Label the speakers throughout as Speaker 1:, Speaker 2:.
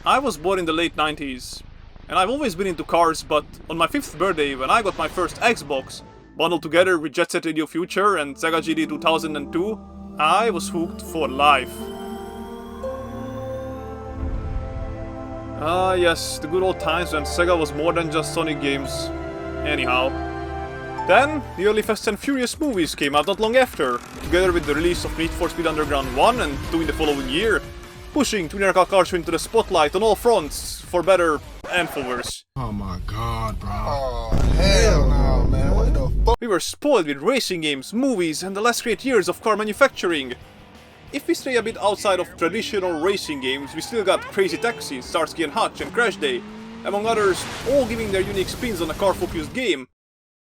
Speaker 1: I was born in the late 90s, and I've always been into cars, but on my 5th birthday, when I got my first Xbox, bundled together with Jet Set Radio Future and Sega GD 2002, I was hooked for life. Ah yes, the good old times when Sega was more than just Sonic games. Anyhow. Then, the early Fast and Furious movies came out not long after, together with the release of Need for Speed Underground 1 and 2 in the following year, pushing twin aircraft cars into the spotlight on all fronts, for better and for worse.
Speaker 2: Oh my god, bro. Oh, hell no, man. What the fuck?
Speaker 1: We were spoiled with racing games, movies, and the last great years of car manufacturing. If we stray a bit outside of traditional racing games, we still got Crazy Taxi, Starsky and Hutch, and Crash Day, among others, all giving their unique spins on a car-focused game.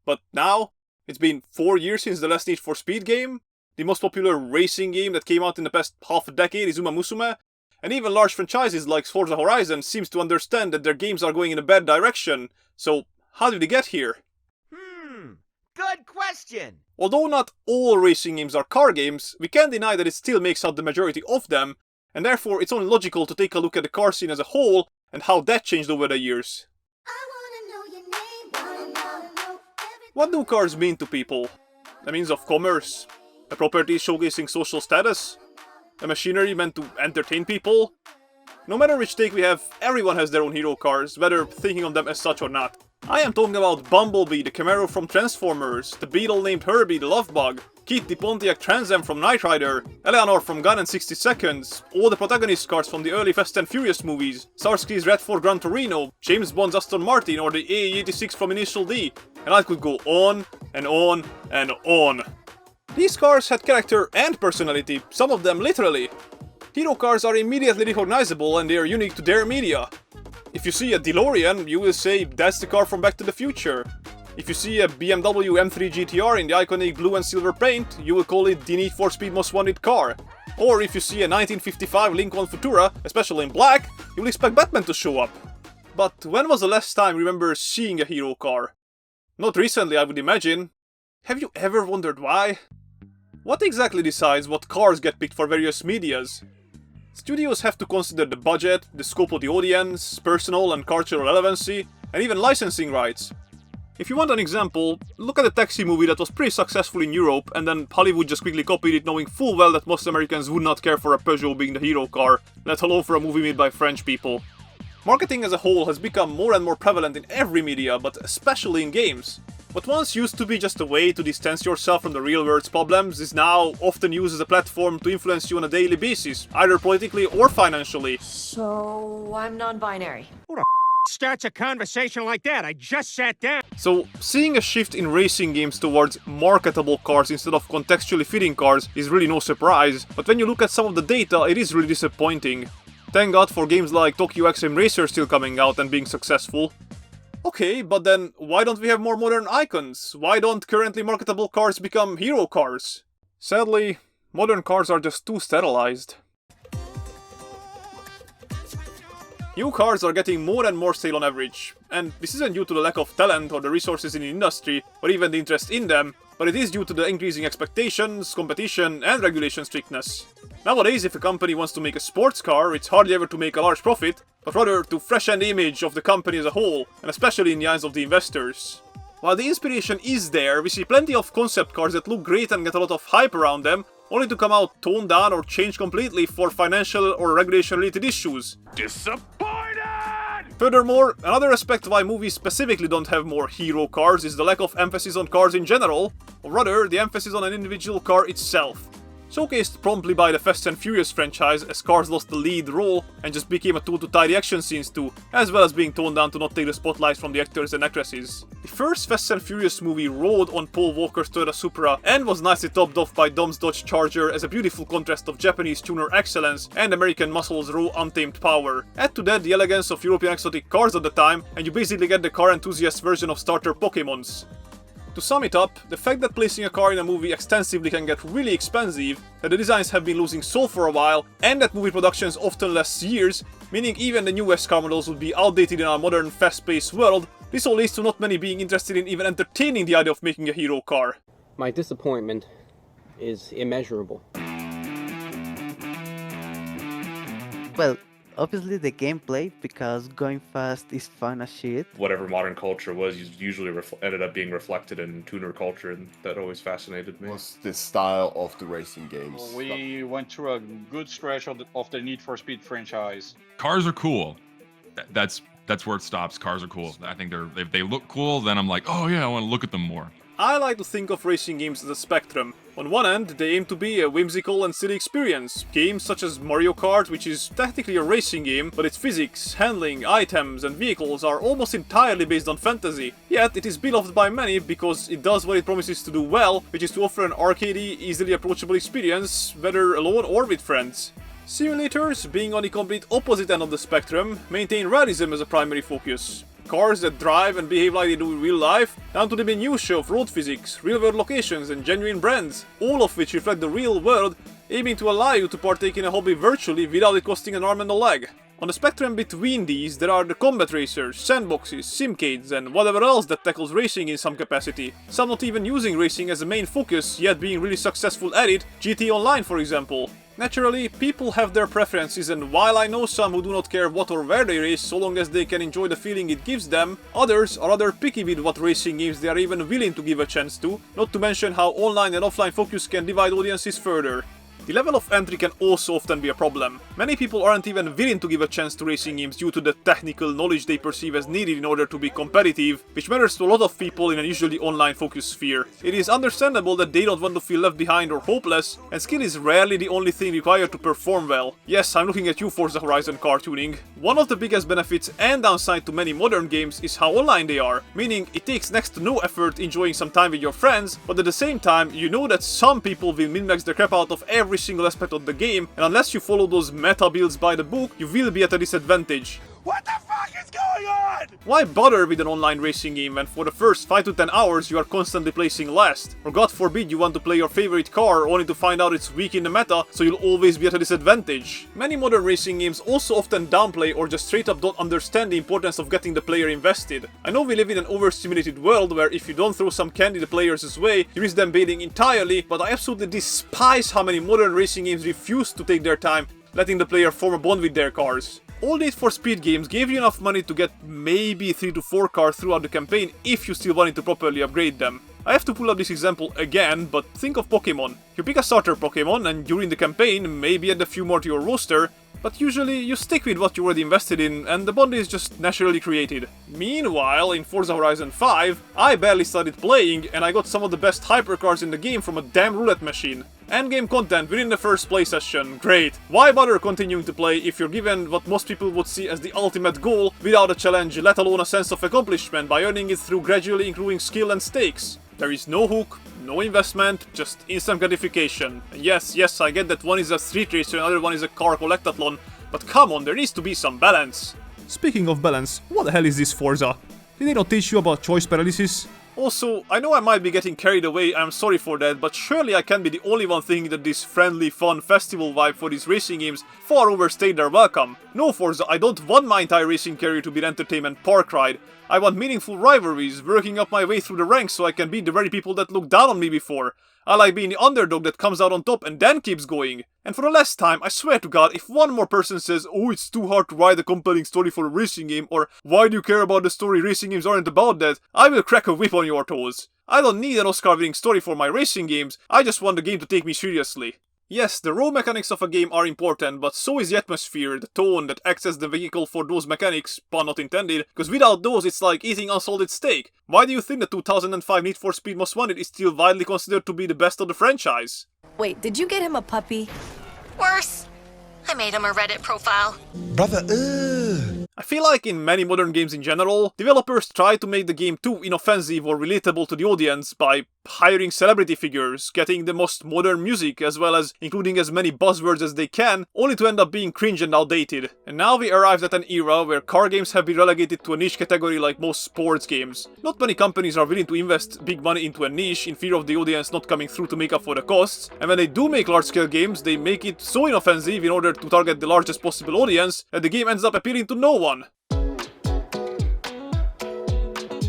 Speaker 1: But now, it's been 4 years since the last Need for Speed game, the most popular racing game that came out in the past half a decade is Uma Musume, and even large franchises like Forza Horizon seems to understand that their games are going in a bad direction, so how did they get here?
Speaker 3: Good question!
Speaker 1: Although not all racing games are car games, we can't deny that it still makes out the majority of them, and therefore it's only logical to take a look at the car scene as a whole and how that changed over the years. What do cars mean to people? A means of commerce? A property showcasing social status? A machinery meant to entertain people? No matter which take we have, everyone has their own hero cars, whether thinking of them as such or not. I am talking about Bumblebee, the Camaro from Transformers, the Beetle named Herbie, the Lovebug, Kit the Pontiac Trans Am from Knight Rider, Eleanor from Gone in 60 Seconds, all the protagonist cars from the early Fast and Furious movies, Starsky's Red Ford Gran Torino, James Bond's Aston Martin or the AE-86 from Initial D, and I could go on and on and on. These cars had character and personality, some of them literally. Hero cars are immediately recognizable and they are unique to their media. If you see a DeLorean, you will say that's the car from Back to the Future. If you see a BMW M3 GTR in the iconic blue and silver paint, you will call it the Need for Speed Most Wanted car. Or if you see a 1955 Lincoln Futura, especially in black, you will expect Batman to show up. But when was the last time you remember seeing a hero car? Not recently, I would imagine. Have you ever wondered why? What exactly decides what cars get picked for various medias? Studios have to consider the budget, the scope of the audience, personal and cultural relevancy, and even licensing rights. If you want an example, look at the Taxi movie that was pretty successful in Europe and then Hollywood just quickly copied it knowing full well that most Americans would not care for a Peugeot being the hero car, let alone for a movie made by French people. Marketing as a whole has become more and more prevalent in every media, but especially in games. What once used to be just a way to distance yourself from the real world's problems is now often used as a platform to influence you on a daily basis, either politically or financially.
Speaker 4: So, I'm non-binary.
Speaker 5: Who the starts a conversation like that? I just sat down.
Speaker 1: So, seeing a shift in racing games towards marketable cars instead of contextually fitting cars is really no surprise, but when you look at some of the data, it is really disappointing. Thank God for games like Tokyo Extreme Racer still coming out and being successful. Okay, but then why don't we have more modern icons? Why don't currently marketable cars become hero cars? Sadly, modern cars are just too sterilized. New cars are getting more and more stale on average, and this isn't due to the lack of talent or the resources in the industry, or even the interest in them, but it is due to the increasing expectations, competition, and regulation strictness. Nowadays, if a company wants to make a sports car, it's hardly ever to make a large profit, but rather to freshen the image of the company as a whole, and especially in the eyes of the investors. While the inspiration is there, we see plenty of concept cars that look great and get a lot of hype around them, only to come out toned down or changed completely for financial or regulation-related issues.
Speaker 5: Disappointed!
Speaker 1: Furthermore, another aspect why movies specifically don't have more hero cars is the lack of emphasis on cars in general, or rather, the emphasis on an individual car itself. Showcased promptly by the Fast and Furious franchise as cars lost the lead role and just became a tool to tie the action scenes to, as well as being toned down to not take the spotlight from the actors and actresses. The first Fast and Furious movie rode on Paul Walker's Toyota Supra and was nicely topped off by Dom's Dodge Charger as a beautiful contrast of Japanese tuner excellence and American muscle's raw untamed power. Add to that the elegance of European exotic cars at the time and you basically get the car enthusiast version of starter Pokémons. To sum it up, the fact that placing a car in a movie extensively can get really expensive, that the designs have been losing soul for a while, and that movie productions often last years, meaning even the newest car models would be outdated in our modern fast-paced world, this all leads to not many being interested in even entertaining the idea of making a hero car.
Speaker 6: My disappointment is immeasurable.
Speaker 3: Well,
Speaker 6: Obviously the gameplay, because going fast is fun as shit.
Speaker 7: Whatever modern culture was usually ended up being reflected in tuner culture, and that always fascinated me.
Speaker 8: Was the style of the racing games.
Speaker 9: We went through a good stretch of the Need for Speed franchise.
Speaker 10: Cars are cool. That's where it stops. Cars are cool. I think if they look cool, then I'm like, oh yeah, I want to look at them more.
Speaker 1: I like to think of racing games as a spectrum. On one end, they aim to be a whimsical and silly experience. Games such as Mario Kart, which is technically a racing game, but its physics, handling, items and vehicles are almost entirely based on fantasy. Yet it is beloved by many because it does what it promises to do well, which is to offer an arcadey, easily approachable experience, whether alone or with friends. Simulators, being on the complete opposite end of the spectrum, maintain realism as a primary focus. Cars that drive and behave like they do in real life, down to the minutiae of road physics, real-world locations and genuine brands, all of which reflect the real world, aiming to allow you to partake in a hobby virtually without it costing an arm and a leg. On the spectrum between these, there are the combat racers, sandboxes, simcades and whatever else that tackles racing in some capacity. Some not even using racing as a main focus, yet being really successful at it, GT Online for example. Naturally, people have their preferences, and while I know some who do not care what or where they race so long as they can enjoy the feeling it gives them, others are rather picky with what racing games they are even willing to give a chance to, not to mention how online and offline focus can divide audiences further. The level of entry can also often be a problem. Many people aren't even willing to give a chance to racing games due to the technical knowledge they perceive as needed in order to be competitive, which matters to a lot of people in a usually online focused sphere. It is understandable that they don't want to feel left behind or hopeless, and skill is rarely the only thing required to perform well. Yes, I'm looking at you, Forza Horizon car tuning. One of the biggest benefits and downside to many modern games is how online they are, meaning it takes next to no effort enjoying some time with your friends, but at the same time you know that some people will min-max the crap out of every single aspect of the game, and unless you follow those meta builds by the book, you will be at a disadvantage.
Speaker 3: What the fuck is going on?
Speaker 1: Why bother with an online racing game when for the first 5 to 10 hours you are constantly placing last? Or god forbid you want to play your favorite car only to find out it's weak in the meta, so you'll always be at a disadvantage. Many modern racing games also often downplay or just straight up don't understand the importance of getting the player invested. I know we live in an overstimulated world where if you don't throw some candy the players' way, you risk them bailing entirely, but I absolutely despise how many modern racing games refuse to take their time, letting the player form a bond with their cars. All Need for Speed games gave you enough money to get maybe 3 to 4 cars throughout the campaign if you still wanted to properly upgrade them. I have to pull up this example again, but think of Pokemon. You pick a starter Pokemon and during the campaign maybe add a few more to your roster, but usually you stick with what you already invested in and the bond is just naturally created. Meanwhile, in Forza Horizon 5, I barely started playing and I got some of the best hypercars in the game from a damn roulette machine. Endgame content within the first play session, great. Why bother continuing to play if you're given what most people would see as the ultimate goal without a challenge, let alone a sense of accomplishment by earning it through gradually improving skill and stakes? There is no hook, no investment, just instant gratification. And yes, I get that one is a street racer and the other one is a car collectathlon, but come on, there needs to be some balance. Speaking of balance, what the hell is this Forza? Did they not teach you about choice paralysis? Also, I know I might be getting carried away, I'm sorry for that, but surely I can't be the only one thinking that this friendly, fun festival vibe for these racing games far overstayed their welcome. No Forza, I don't want my entire racing career to be an entertainment park ride. I want meaningful rivalries, working up my way through the ranks so I can beat the very people that looked down on me before. I like being the underdog that comes out on top and then keeps going. And for the last time, I swear to God, if one more person says, oh, it's too hard to write a compelling story for a racing game, or why do you care about the story, racing games aren't about that, I will crack a whip on your toes. I don't need an Oscar-winning story for my racing games, I just want the game to take me seriously. Yes, the raw mechanics of a game are important, but so is the atmosphere, the tone that acts as the vehicle for those mechanics, pun not intended, because without those it's like eating unsalted steak. Why do you think the 2005 Need for Speed Most Wanted is still widely considered to be the best of the franchise?
Speaker 4: Wait, did you get him a puppy?
Speaker 11: Worse. I made him a Reddit profile.
Speaker 2: Brother, ugh.
Speaker 1: I feel like in many modern games in general, developers try to make the game too inoffensive or relatable to the audience by hiring celebrity figures, getting the most modern music, as well as including as many buzzwords as they can, only to end up being cringe and outdated. And now we arrived at an era where car games have been relegated to a niche category like most sports games. Not many companies are willing to invest big money into a niche in fear of the audience not coming through to make up for the costs, and when they do make large-scale games, they make it so inoffensive in order to target the largest possible audience that the game ends up appealing to no one.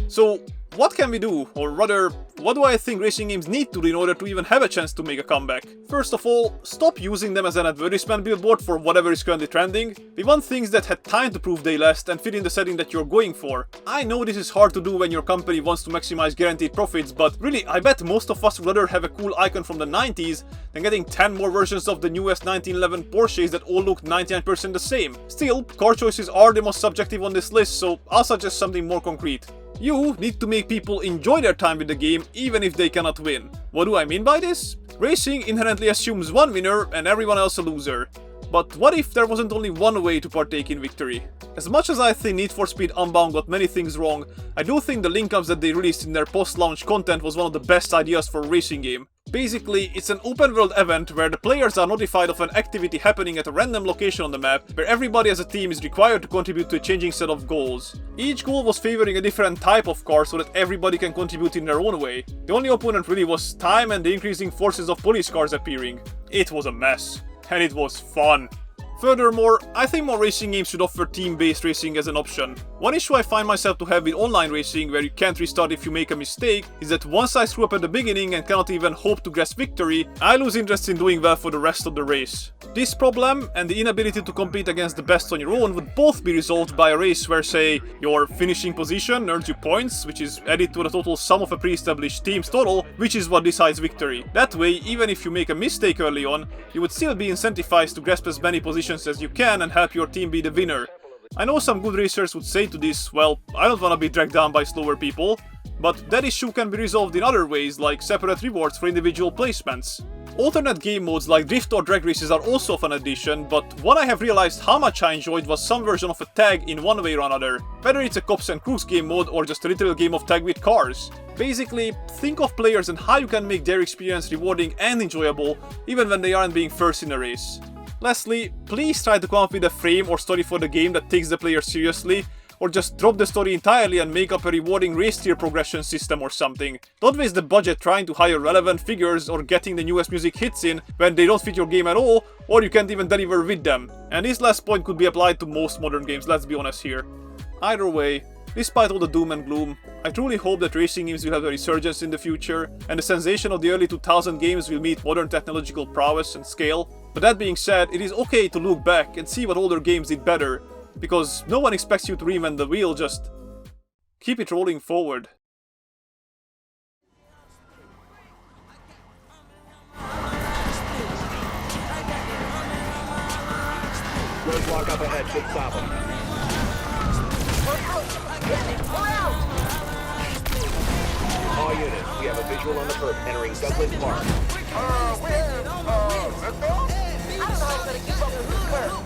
Speaker 1: So, what can we do? Or rather, what do I think racing games need to do in order to even have a chance to make a comeback? First of all, stop using them as an advertisement billboard for whatever is currently trending. We want things that had time to prove they last and fit in the setting that you're going for. I know this is hard to do when your company wants to maximize guaranteed profits, but really, I bet most of us would rather have a cool icon from the 90s than getting 10 more versions of the newest 1911 Porsches that all look 99% the same. Still, car choices are the most subjective on this list, so I'll suggest something more concrete. You need to make people enjoy their time with the game even if they cannot win. What do I mean by this? Racing inherently assumes one winner and everyone else a loser. But what if there wasn't only one way to partake in victory? As much as I think Need for Speed Unbound got many things wrong, I do think the link-ups that they released in their post-launch content was one of the best ideas for a racing game. Basically, it's an open-world event where the players are notified of an activity happening at a random location on the map, where everybody as a team is required to contribute to a changing set of goals. Each goal was favoring a different type of car so that everybody can contribute in their own way. The only opponent really was time and the increasing forces of police cars appearing. It was a mess. And it was fun. Furthermore, I think more racing games should offer team-based racing as an option. One issue I find myself to have with online racing, where you can't restart if you make a mistake, is that once I screw up at the beginning and cannot even hope to grasp victory, I lose interest in doing well for the rest of the race. This problem, and the inability to compete against the best on your own, would both be resolved by a race where, say, your finishing position earns you points, which is added to the total sum of a pre-established team's total, which is what decides victory. That way, even if you make a mistake early on, you would still be incentivized to grasp as many positions as you can and help your team be the winner. I know some good racers would say to this, well, I don't wanna be dragged down by slower people, but that issue can be resolved in other ways, like separate rewards for individual placements. Alternate game modes like drift or drag races are also a fun addition, but what I have realized how much I enjoyed was some version of a tag in one way or another, whether it's a cops and crews game mode or just a literal game of tag with cars. Basically, think of players and how you can make their experience rewarding and enjoyable, even when they aren't being first in a race. Lastly, please try to come up with a frame or story for the game that takes the player seriously, or just drop the story entirely and make up a rewarding race tier progression system or something. Don't waste the budget trying to hire relevant figures or getting the newest music hits in when they don't fit your game at all, or you can't even deliver with them. And this last point could be applied to most modern games, let's be honest here. Either way, despite all the doom and gloom, I truly hope that racing games will have a resurgence in the future, and the sensation of the early 2000 games will meet modern technological prowess and scale. But that being said, it is okay to look back and see what older games did better, because no one expects you to reinvent the wheel, just keep it rolling forward.
Speaker 3: Roadblock up ahead should stop him. All units, we have a visual on the perp entering Dublin Park.
Speaker 12: Where? Let's go? I don't know how to keep up with this perp.